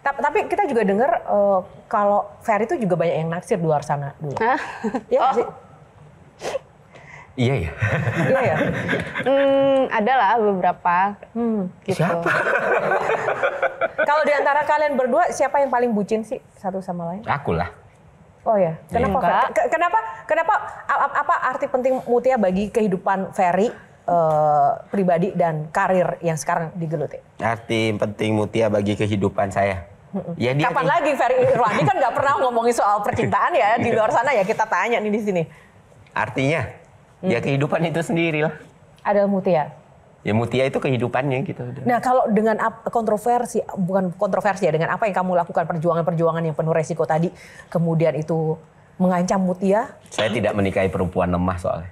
Tapi kita juga dengar kalau Ferry itu juga banyak yang naksir di luar sana dulu. Iya nggak sih? Iya ya. Iya ya. Ada lah beberapa. Gitu. Siapa? Kalau di antara kalian berdua siapa yang paling bucin sih satu sama lain? Aku lah. Oh ya. Kenapa? Enggak. Kenapa? Apa arti penting Mutia bagi kehidupan Ferry pribadi dan karir yang sekarang digeluti? Arti penting Mutia bagi kehidupan saya. Ya, dia Kapan lagi Ferry Irwandi kan nggak pernah ngomongin soal percintaan ya di luar sana ya, kita tanya nih di sini. Artinya ya kehidupan itu sendiri lah. Ada Mutia. Ya Mutia itu kehidupannya gitu. Nah kalau dengan kontroversi, bukan kontroversi ya, dengan apa yang kamu lakukan, perjuangan-perjuangan yang penuh resiko tadi, kemudian itu mengancam Mutia? Saya tidak menikahi perempuan lemah soalnya.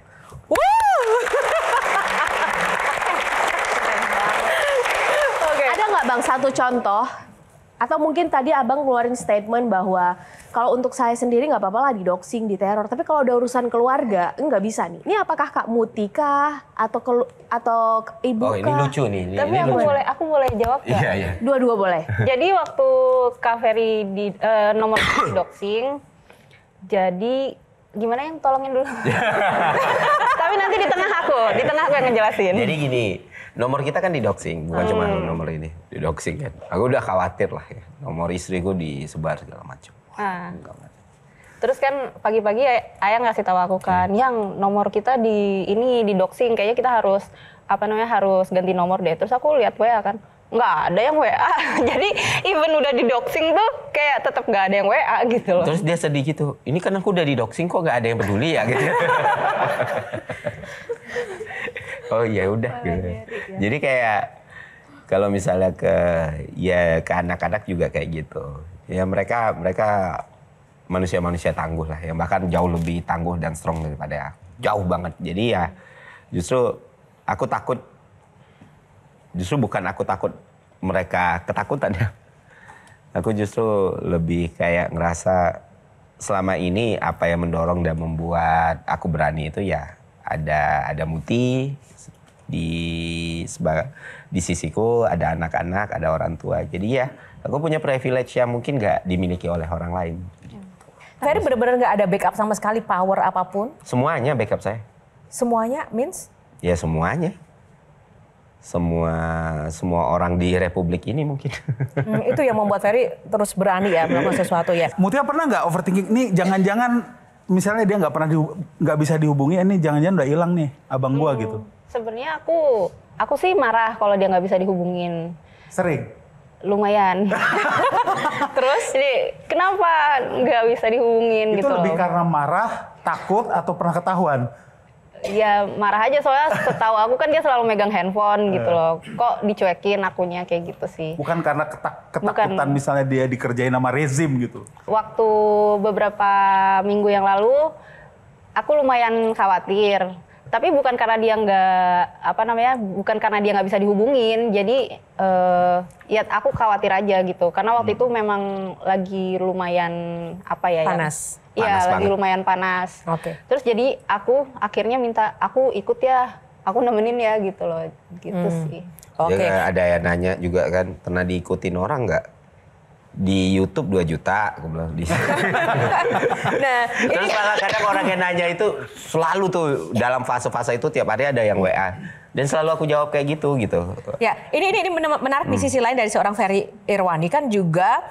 Ada nggak Bang satu contoh? Atau mungkin tadi Abang ngeluarin statement bahwa kalau untuk saya sendiri nggak apa-apa lah didoxing, diteror. Tapi kalau udah urusan keluarga, nggak bisa nih. Ini apakah Kak Muti kah? Atau ibu kah? Oh ini lucu nih. Tapi ini lucu. aku boleh jawab nggak? Iya, iya. Dua-dua boleh. Jadi waktu Kak Ferry di nomor di doxing, jadi gimana yang tolongin dulu? Tapi nanti di tengah aku yang ngejelasin. Jadi gini, nomor kita kan di doxing, bukan cuma nomor ini, di doxing kan. Aku udah khawatir lah ya, nomor istriku disebar segala macam. Terus kan pagi-pagi ayah ngasih tahu aku kan, yang nomor kita di doxing, kayaknya kita harus harus ganti nomor deh. Terus aku lihat WA kan, nggak ada yang WA. Jadi even udah di doxing tuh kayak tetap nggak ada yang WA gitu loh. Terus dia sedih gitu, ini kan aku udah di doxing kok nggak ada yang peduli ya gitu. Oh ya udah gitu. Jadi kayak kalau misalnya ke anak-anak juga kayak gitu. Ya mereka manusia-manusia tangguh lah, yang bahkan jauh lebih tangguh dan strong daripada aku. Jauh banget. Jadi ya justru aku takut, justru bukan aku takut mereka ketakutan ya. Aku justru lebih kayak ngerasa selama ini apa yang mendorong dan membuat aku berani itu ya ada Muti di sisiku, ada anak-anak, ada orang tua. Jadi ya aku punya privilege yang mungkin nggak dimiliki oleh orang lain. Ferry benar-benar nggak ada backup sama sekali, power apapun? Semuanya backup saya. Semuanya means? Ya semuanya. Semua orang di Republik ini mungkin. Itu yang membuat Ferry terus berani ya melakukan sesuatu ya. Mutia pernah nggak overthinking? Nih jangan-jangan misalnya dia nggak bisa dihubungi, ini jangan-jangan udah hilang nih abang gua gitu. Sebenarnya aku sih marah kalau dia nggak bisa dihubungin. Sering? Lumayan. Terus jadi kenapa nggak bisa dihubungin itu gitu lebih loh. karena marah, takut, atau pernah ketahuan? Ya marah aja, soalnya setahu aku kan dia selalu megang handphone gitu loh. Kok dicuekin akunya kayak gitu sih. Bukan karena ketakutan misalnya dia dikerjain sama rezim gitu? Waktu beberapa minggu yang lalu aku lumayan khawatir. Tapi bukan karena dia bukan karena dia nggak bisa dihubungin. Jadi ya aku khawatir aja gitu. Karena waktu itu memang lagi lumayan panas. Iya, lagi lumayan panas. Oke. Terus jadi aku akhirnya minta aku ikut ya, aku nemenin ya gitu loh, gitu sih. Oke. Ada yang nanya juga kan, pernah diikutin orang nggak? Di YouTube 2 juta, aku bilang di Nah, terus malah kadang orang yang nanya itu selalu tuh dalam fase-fase itu tiap hari ada yang WA. Dan selalu aku jawab kayak gitu. ya, ini menarik di sisi lain dari seorang Ferry Irwandi kan juga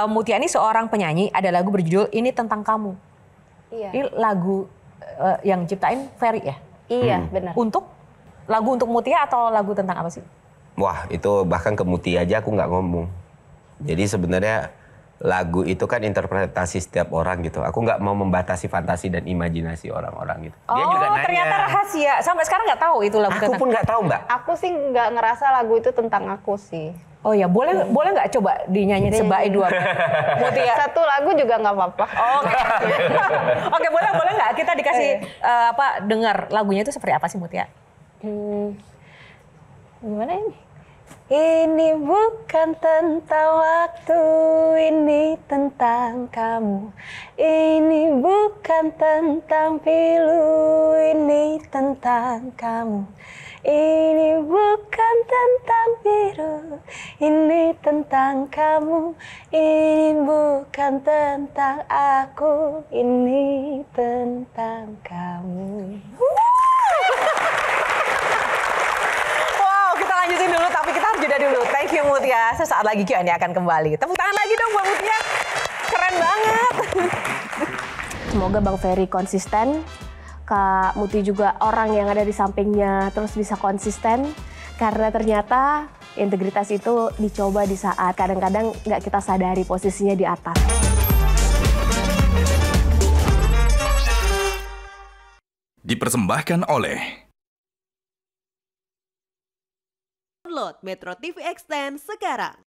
Mutia ini seorang penyanyi, ada lagu berjudul Ini Tentang Kamu. Iya. Ini lagu yang ciptain Ferry ya? Iya, benar. Lagu untuk Mutia atau lagu tentang apa sih? Wah, itu bahkan ke Muti aja aku nggak ngomong. Jadi sebenarnya lagu itu kan interpretasi setiap orang gitu. Aku nggak mau membatasi fantasi dan imajinasi orang-orang gitu. Dia juga nanya. Ternyata rahasia. Sampai sekarang nggak tahu itu lagu Aku tentang. pun nggak tahu, Mbak. Aku sih nggak ngerasa lagu itu tentang aku sih. Oh ya, boleh nggak coba dinyanyiin sebaik dua Mutia? Satu lagu juga nggak apa-apa. Oke, boleh nggak kita dikasih dengar lagunya itu seperti apa sih Mutia? Gimana ini? Ini bukan tentang waktu, ini tentang kamu. Ini bukan tentang pilu, ini tentang kamu. Ini bukan tentang biru, ini tentang kamu. Ini bukan tentang aku, ini tentang kamu. Wow, kita lanjutin dulu tapi kita harus jeda dulu. Thank you Mutia. Sesaat lagi Q&A akan kembali. Tepuk tangan lagi dong buat Mutia. Keren banget. Semoga Bang Ferry konsisten, Kak Muti juga orang yang ada di sampingnya terus bisa konsisten. Karena ternyata integritas itu dicoba di saat kadang-kadang nggak kita sadari posisinya di atas. Dipersembahkan oleh Download Metro TV Extend sekarang.